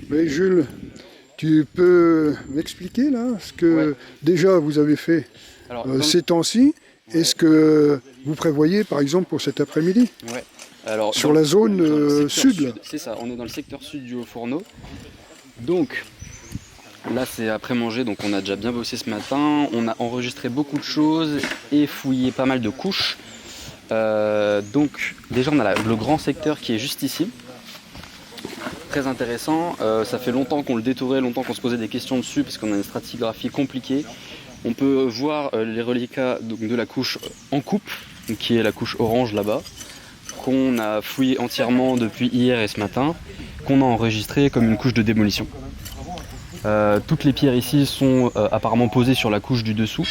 Mais Jules, tu peux m'expliquer là ce que déjà vous avez fait ces temps-ci et ce que vous prévoyez par exemple pour cet après-midi sur la zone sud là. C'est ça, on est dans le secteur sud du Haut-Fourneau. Donc là c'est après manger, donc on a déjà bien bossé ce matin, on a enregistré beaucoup de choses et fouillé pas mal de couches. Donc déjà on a le grand secteur qui est juste ici. Très intéressant, ça fait longtemps qu'on le détourait, longtemps qu'on se posait des questions dessus parce qu'on a une stratigraphie compliquée. On peut voir les reliquats donc, de la couche en coupe, qui est la couche orange là-bas, qu'on a fouillé entièrement depuis hier et ce matin, qu'on a enregistré comme une couche de démolition. Toutes les pierres ici sont apparemment posées sur la couche du dessous,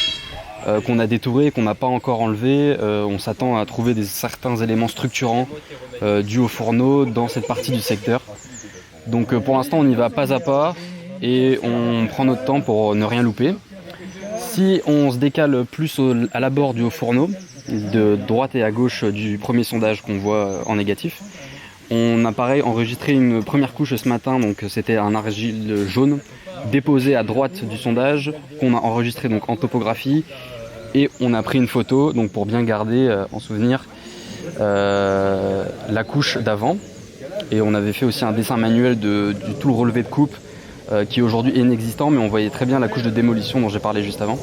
qu'on a détouré, qu'on n'a pas encore enlevé. On s'attend à trouver certains éléments structurants du Haut-Fourneau dans cette partie du secteur. Donc pour l'instant on y va pas à pas et on prend notre temps pour ne rien louper. Si on se décale plus à l'abord du Haut-Fourneau, de droite et à gauche du premier sondage qu'on voit en négatif, on a pareil enregistré une première couche ce matin, donc c'était un argile jaune déposé à droite du sondage qu'on a enregistré donc en topographie et on a pris une photo donc pour bien garder en souvenir la couche d'avant. Et on avait fait aussi un dessin manuel du tout le relevé de coupe qui est aujourd'hui inexistant, mais on voyait très bien la couche de démolition dont j'ai parlé juste avant.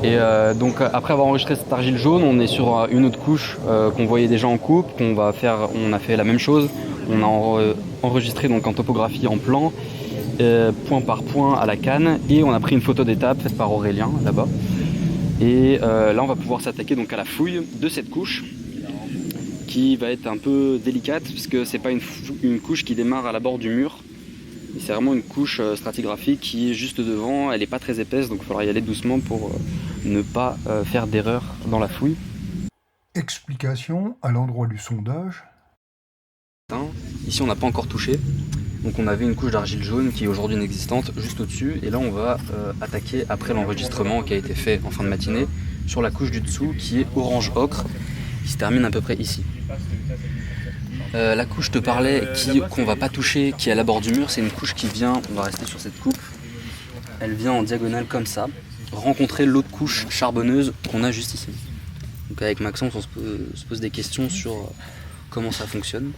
Et donc après avoir enregistré cette argile jaune, on est sur une autre couche qu'on voyait déjà en coupe, on a fait la même chose. On a enregistré donc en topographie en plan, point par point à la canne, et on a pris une photo d'étape faite par Aurélien là-bas. Et là on va pouvoir s'attaquer donc à la fouille de cette couche, qui va être un peu délicate puisque c'est pas une couche qui démarre à l'abord du mur. C'est vraiment une couche stratigraphique qui est juste devant, elle n'est pas très épaisse donc il faudra y aller doucement pour ne pas faire d'erreur dans la fouille. Explication à l'endroit du sondage. Ici on n'a pas encore touché, donc on avait une couche d'argile jaune qui est aujourd'hui inexistante juste au-dessus et là on va attaquer après l'enregistrement qui a été fait en fin de matinée sur la couche du dessous qui est orange ocre qui se termine à peu près ici. La couche te parlait qu'on va pas toucher, qui est à l'abord du mur, c'est une couche qui vient, on va rester sur cette coupe, elle vient en diagonale comme ça, rencontrer l'autre couche charbonneuse qu'on a juste ici. Donc avec Maxence on se pose des questions sur comment ça fonctionne,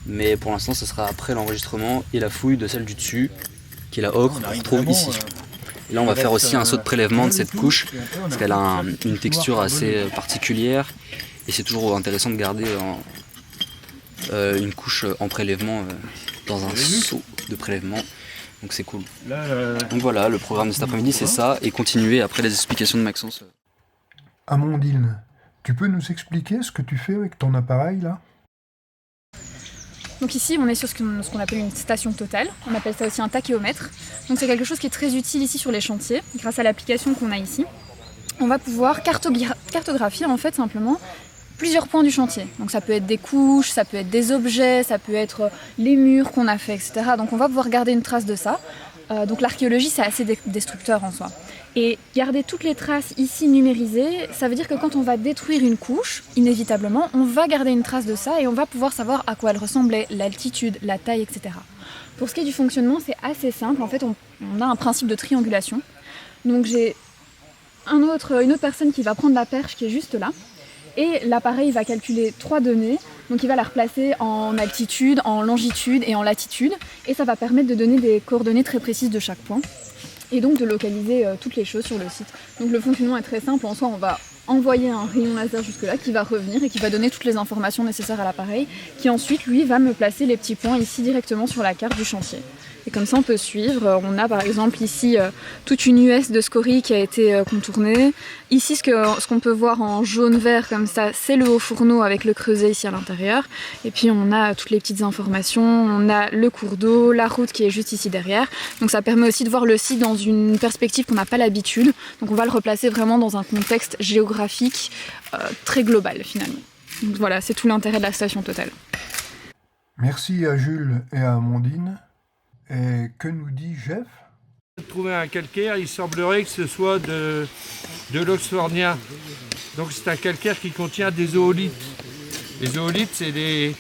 mais pour l'instant ce sera après l'enregistrement et la fouille de celle du dessus, qui est la ocre qu'on retrouve ici. Et là on va faire aussi un saut de prélèvement de cette couche, parce qu'elle a une texture assez particulière, et c'est toujours intéressant de garder une couche en prélèvement dans un seau de prélèvement, donc c'est cool. Donc voilà, le programme de cet après-midi c'est ça, et continuer après les explications de Maxence. Amandine, tu peux nous expliquer ce que tu fais avec ton appareil là ? Donc ici, on est sur ce qu'on appelle une station totale. On appelle ça aussi un tachéomètre. Donc c'est quelque chose qui est très utile ici sur les chantiers, grâce à l'application qu'on a ici. On va pouvoir cartographier en fait simplement plusieurs points du chantier. Donc ça peut être des couches, ça peut être des objets, ça peut être les murs qu'on a fait, etc. Donc on va pouvoir garder une trace de ça. Donc l'archéologie, c'est assez destructeur en soi. Et garder toutes les traces ici numérisées, ça veut dire que quand on va détruire une couche, inévitablement, on va garder une trace de ça et on va pouvoir savoir à quoi elle ressemblait, l'altitude, la taille, etc. Pour ce qui est du fonctionnement, c'est assez simple. En fait, on a un principe de triangulation. Donc j'ai une autre personne qui va prendre la perche qui est juste là. Et l'appareil va calculer 3 données, donc il va la replacer en altitude, en longitude et en latitude, et ça va permettre de donner des coordonnées très précises de chaque point, et donc de localiser toutes les choses sur le site. Donc le fonctionnement est très simple, en soi on va envoyer un rayon laser jusque là qui va revenir et qui va donner toutes les informations nécessaires à l'appareil, qui ensuite lui va me placer les petits points ici directement sur la carte du chantier. Et comme ça on peut suivre, on a par exemple ici toute une US de scorie qui a été contournée. Ici ce qu'on peut voir en jaune-vert comme ça, c'est le Haut-Fourneau avec le creuset ici à l'intérieur. Et puis on a toutes les petites informations, on a le cours d'eau, la route qui est juste ici derrière. Donc ça permet aussi de voir le site dans une perspective qu'on n'a pas l'habitude. Donc on va le replacer vraiment dans un contexte géographique très global finalement. Donc voilà, c'est tout l'intérêt de la station totale. Merci à Jules et à Amandine. Et que nous dit Jeff ? Trouver un calcaire, il semblerait que ce soit de l'oxfornien. Donc c'est un calcaire qui contient des oolites. Les oolites, c'est des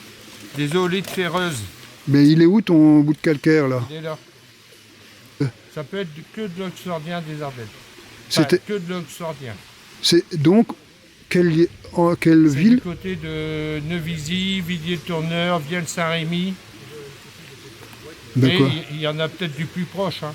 oolites ferreuses. Mais il est où ton bout de calcaire là? Il est là. Ça peut être que de l'oxfordien des Ardennes. C'était Que de l'oxfordien. C'est donc quelle ville? Du côté de Neuvisi, Villiers-Tourneur, Vielle-Saint-Rémy. Mais D'accord. il y en a peut-être du plus proche. Hein.